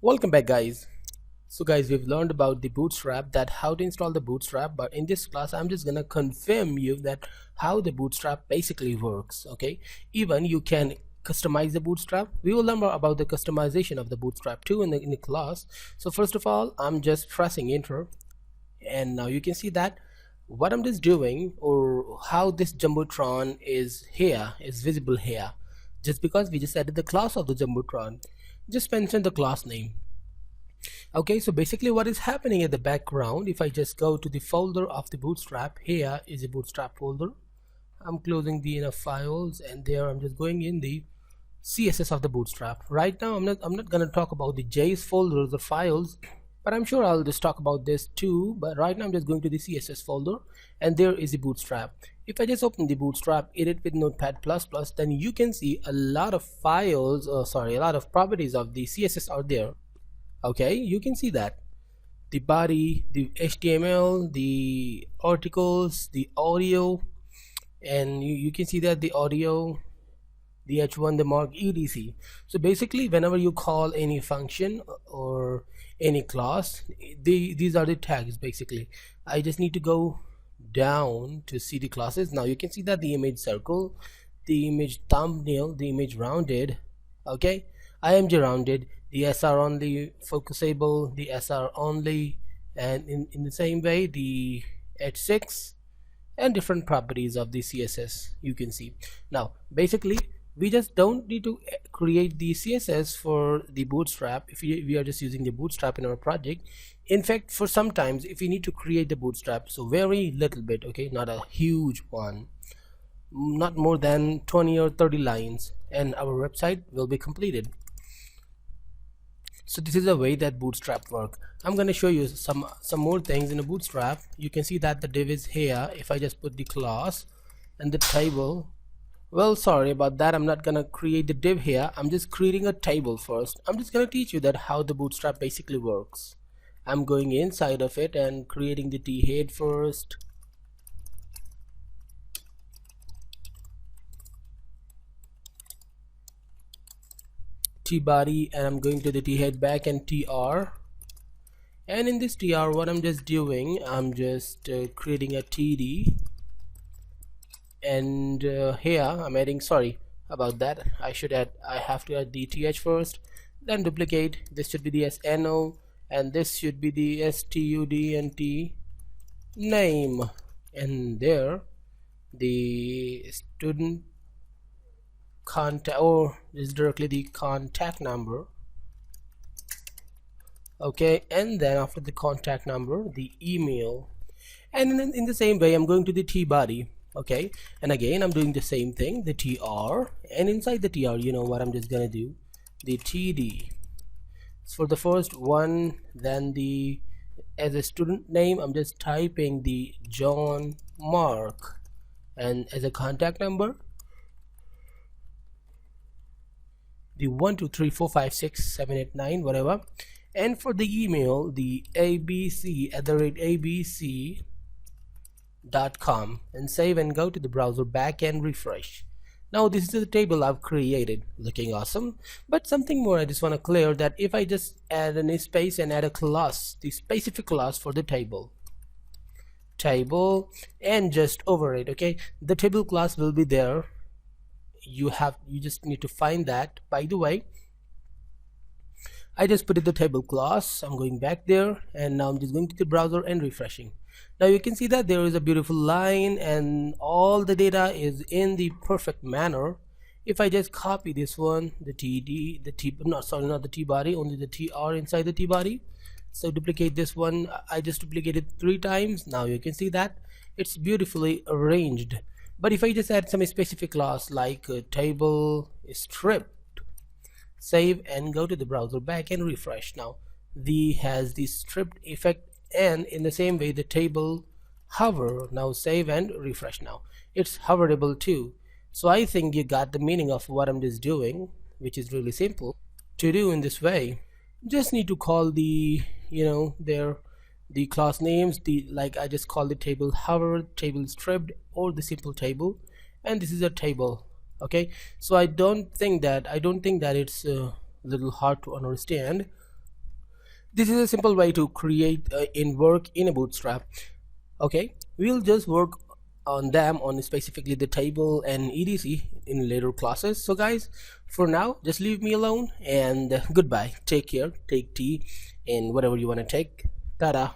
Welcome back, guys. So guys, we've learned about the bootstrap, that how to install the bootstrap, but in this class I'm just gonna confirm you that how the bootstrap basically works. Okay, even you can customize the bootstrap. We will learn more about the customization of the bootstrap too in the class. So first of all, I'm just pressing enter, and now you can see that what I'm just doing, or how this jumbotron is visible here, just because we just added the class of the jumbotron. Just mention the class name. Okay, so basically what is happening in the background, if I just go to the folder of the bootstrap, here is a bootstrap folder. I'm closing the files, and there I'm just going in the CSS of the bootstrap. Right now I'm not gonna talk about the JS folders or files, but I'm sure I'll just talk about this too. But right now I'm just going to the CSS folder, and there is the bootstrap. If I just open the bootstrap, edit with Notepad++, then you can see a lot of files, a lot of properties of the CSS are there. Okay, you can see that the body, the HTML, the articles, the audio, and you can see that the audio, the h1, the mark, etc. So basically whenever you call any function or any class, these are the tags. Basically I just need to go down to see the classes. Now you can see that the image circle, the image thumbnail, the image rounded, okay, img rounded, the SR only, focusable, the SR only, and in the same way the H6, and different properties of the CSS you can see. Now basically we just don't need to create the CSS for the bootstrap if we are just using the bootstrap in our project. In fact, for sometimes if we need to create the bootstrap, so very little bit, okay, not a huge one, not more than 20 or 30 lines, and our website will be completed. So this is a way that bootstrap work. I'm going to show you some more things in a bootstrap. You can see that the div is here. If I just put the class and the table, well, sorry about that, I'm not gonna create the div here. I'm just creating a table first. I'm just gonna teach you that how the bootstrap basically works. I'm going inside of it and creating the t head first, t body, and I'm going to the t head back and tr. And in this tr, what I'm just doing, I'm just creating a td, and here I'm adding, sorry about that, I have to add the th first, then duplicate. This should be the sno, and this should be the stud and t name, and there the student contact, or is directly the contact number, okay, and then after the contact number the email. And then in the same way I'm going to the t body, okay, and again I'm doing the same thing, the tr, and inside the tr, you know what I'm just gonna do, the td for the first one, then the, as a student name I'm just typing the John Mark, and as a contact number the 1 2 3 4 5 6 7 8 9 whatever, and for the email the abc@abc.com, and save and go to the browser back and refresh. Now this is the table I've created, looking awesome. But something more I just want to clear, that if I just add a space and add a class, the specific class for the table, and just override, okay, the table class will be there. You just need to find that. By the way, I just put in the table class, I'm going back there, and now I'm just going to the browser and refreshing. Now you can see that there is a beautiful line and all the data is in the perfect manner. If I just copy this one, the td, not the t body, only the tr inside the t body, so duplicate this one, I just duplicated 3 times. Now you can see that it's beautifully arranged. But if I just add some specific class like table stripped, save and go to the browser back and refresh. Now the has the stripped effect, and in the same way the table hover. Now save and refresh. Now it's hoverable too. So I think you got the meaning of what I'm just doing, which is really simple to do in this way. Just need to call the, the class names, like I just call the table hover, table stripped, or the simple table, and this is a table. Okay, so I don't think that it's a little hard to understand. This is a simple way to create in work in a bootstrap. Okay, we'll just work on them, on specifically the table and etc in later classes. So guys, for now just leave me alone, and goodbye, take care, take tea and whatever you want to take. Ta-da.